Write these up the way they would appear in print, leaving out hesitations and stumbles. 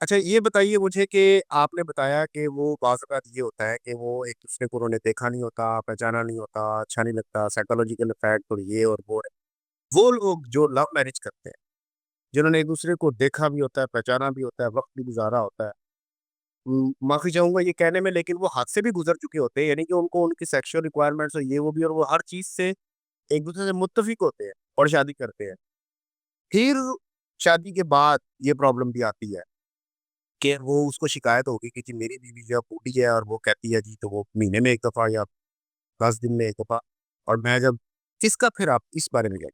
अच्छा ये बताइए मुझे कि आपने बताया कि वो बाज़ औक़ात ये होता है कि वो एक-दूसरे को उन्होंने देखा नहीं होता, पहचाना नहीं होता, अच्छा नहीं लगता, साइकोलॉजिकल इफ़ेक्ट और ये और वो है। वो लोग जो लव मैरिज करते हैं, जिन्होंने एक-दूसरे को देखा भी होता है, पहचाना भी होता है, वक़्त भी गुज़ारा होता है। माफ़ी चाहूँगा ये कहने में लेकिन वो हद से भी गुज़र चुके होते हैं, यानी कि उनको उनकी सेक्सुअल रिक्वायरमेंट्स और ये वो भी और वो हर चीज़ से एक-दूसरे से मुत्तफ़िक होते हैं और शादी करते हैं। फिर शादी के बाद ये प्रॉब्लम भी आती है कि वो उसको शिकायत होगी कि जी मेरी बीवी जो है बूढ़ी है और वो कहती है जी तो वो महीने में 1 दफ़ा या 10 दिन में 1 दफ़ा और मैं जब इसका फिर आप इस बारे में क्या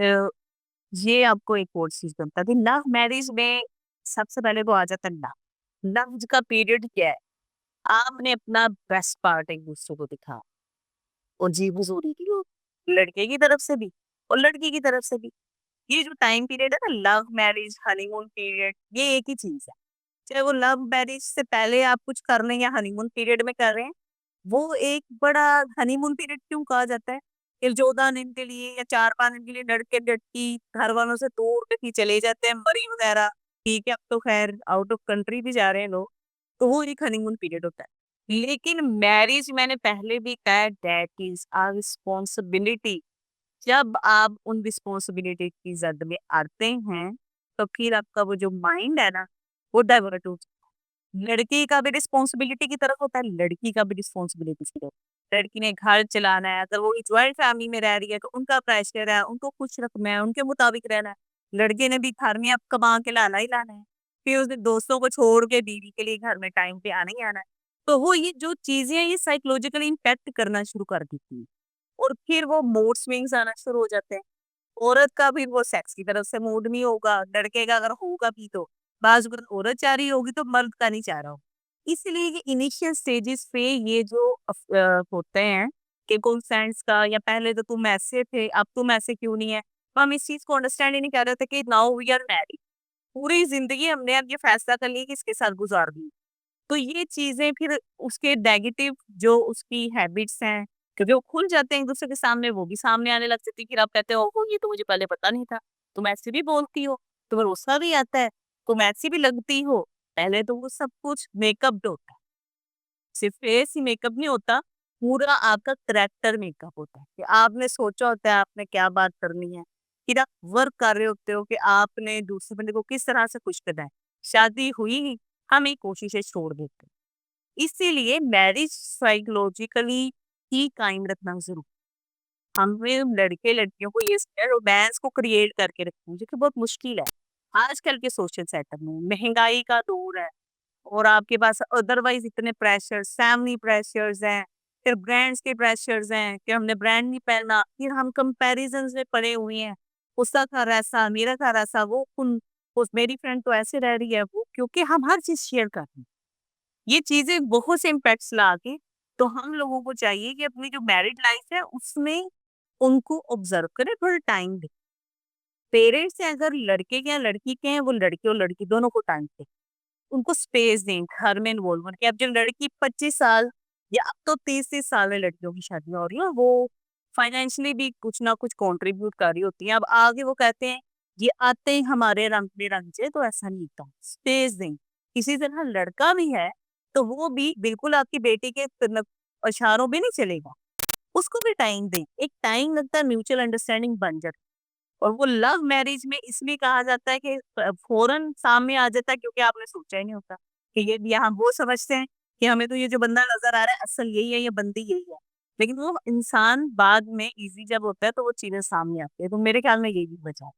तो ये आपको एक और चीज़ मैं बताती हूँ, लव मैरिज में सबसे पहले तो आ जाता है लव। लव का पीरियड क्या है? आपने अपना बेस्ट पार्ट एक-दूसरे को दिखाया और जी हुज़ूरी की हो, लड़के की तरफ से भी और लड़की की तरफ से भी। ये जो टाइम पीरियड है ना लव मैरिज, हनीमून पीरियड ये एक ही चीज़ है। चाहे वो लव मैरिज से पहले आप कुछ कर रहे हैं या हनीमून पीरियड में कर रहे हैं, वो एक बड़ा हनीमून पीरियड क्यों कहा जाता है? कि 14 दिन के लिए या 4-5 दिन के लिए लड़के-लड़की घर वालों से दूर कहीं चले जाते हैं, मरी वगैरह, ठीक है, अब तो ख़ैर आउट ऑफ कंट्री भी जा रहे हैं लोग, तो वो एक हनीमून पीरियड होता है। लेकिन मैरिज मैंने पहले भी कहा है दैट इज़ अ रिस्पॉन्सिबिलिटी। जब आप उन रिस्पॉन्सिबिलिटी की ज़द में आते हैं, तो फिर आपका वो जो माइंड है ना, वो डाइवर्ट हो लड़की का भी रिस्पॉन्सिबिलिटी की तरफ होता है, लड़की का भी रिस्पॉन्सिबिलिटी की तरफ। लड़की ने घर चलाना है, अगर वो जॉइंट फैमिली में रह रही है, तो उनका प्रेशर है, उनको खुश रखना है, उनके मुताबिक रहना है। लड़के ने भी घर में अब कमा के लाना ही लाना है। फिर उसने दोस्तों को छोड़ के बीवी के लिए घर में टाइम पे आना ही आना है। तो वो ये जो चीज़ें हैं, ये साइकोलॉजिकली इम्पैक्ट करना शुरू कर देती हैं और फिर वो मूड स्विंग्स आना शुरू हो जाते हैं। औरत का भी वो सेक्स की तरफ से मूड नहीं होगा, लड़के का अगर होगा भी तो बाज़ अगर औरत चाह रही होगी तो मर्द का नहीं चाह रहा होगा। इसलिए ये इनिशियल स्टेजेस पे ये जो होते हैं कि कंसेंट्स का या पहले तो तुम ऐसे थे, अब तुम ऐसे क्यों नहीं है? तो हम इस चीज़ को अंडरस्टैंड ही नहीं कर रहे थे कि नाउ वी आर मैरिड। पूरी ज़िंदगी हमने अब ये फैसला कर लिया कि इसके साथ गुज़ारनी है। तो ये चीज़ें फिर उसके नेगेटिव जो उसकी हैबिट्स हैं, क्योंकि वो खुल जाते हैं एक-दूसरे के सामने, वो भी सामने आने लग जाती है, फिर आप कहते हो, "ओहो! ये तो मुझे पहले पता नहीं था। तुम ऐसे भी बोलती हो, तुम्हें गुस्सा भी आता है, तुम ऐसी भी लगती हो।" पहले तो वो सब कुछ मेकअप्ड होता है, सिर्फ फेस ही मेकअप नहीं होता, पूरा आपका करैक्टर मेकअप होता है, कि आपने सोचा होता है आपने क्या बात करनी है, फिर आप वर्क कर रहे होते हो कि आपने दूसरे बंदे को किस तरह से खुश करना है। शादी हुई नहीं, हम ये कोशिशें छोड़ देते हैं। इसीलिए मैरिज साइकोलॉजिकली ही कायम रखना ज़रूरी हमें लड़के-लड़कियों को ये रोमांस को क्रिएट करके रखना जो कि बहुत मुश्किल है। आजकल के सोशल सेटअप में महँगाई का दौर है और आपके पास अदरवाइज़ इतने प्रेशर्स, फैमिली प्रेशर्स हैं, फिर ब्रांड्स के प्रेशर्स हैं कि हमने ब्रांड नहीं पहना, फिर हम कंपैरिज़न्स में पड़े हुए हैं। उसका घर ऐसा, मेरा घर ऐसा, वो उन उस मेरी फ्रेंड तो ऐसे रह रही है, वो क्योंकि हम हर चीज़ शेयर करते हैं। ये चीज़ें बहुत से इम्पैक्ट्स ला के तो हम लोगों को चाहिए कि अपनी जो मैरिड लाइफ है उसमें उनको ऑब्जर्व करें, थोड़ा टाइम दें। पेरेंट्स हैं अगर लड़के के या लड़की के हैं, वो लड़के और लड़की दोनों को टाइम दें। उनको स्पेस दें, घर में इन्वॉल्व होने के। अब जो लड़की 25 साल या अब तो 30-30 साल में लड़कियों की शादियाँ हो रही हैं, वो फाइनेंशियली भी कुछ ना कुछ कंट्रीब्यूट कर रही होती हैं। अब आगे वो कहते हैं, ये आते ही हमारे रंग में रंग जाए, तो ऐसा नहीं होता। स्पेस दें। इसी तरह लड़का भी है, तो वो भी बिल्कुल आपकी बेटी के इशारों पे नहीं चलेगा। उसको भी टाइम दें। एक टाइम लगता है म्यूचुअल अंडरस्टैंडिंग बन जाती है। और वो लव मैरिज में इसलिए कहा जाता है कि फ़ौरन सामने आ जाता है क्योंकि आपने सोचा ही नहीं होता कि ये भी हम वो समझते हैं कि हमें तो ये जो बंदा नज़र आ रहा है असल यही है, ये बंदी यही है। लेकिन वो इंसान बाद में ईज़ी जब होता है तो वो चीज़ें सामने आती है। तो मेरे ख्याल में यही वजह है।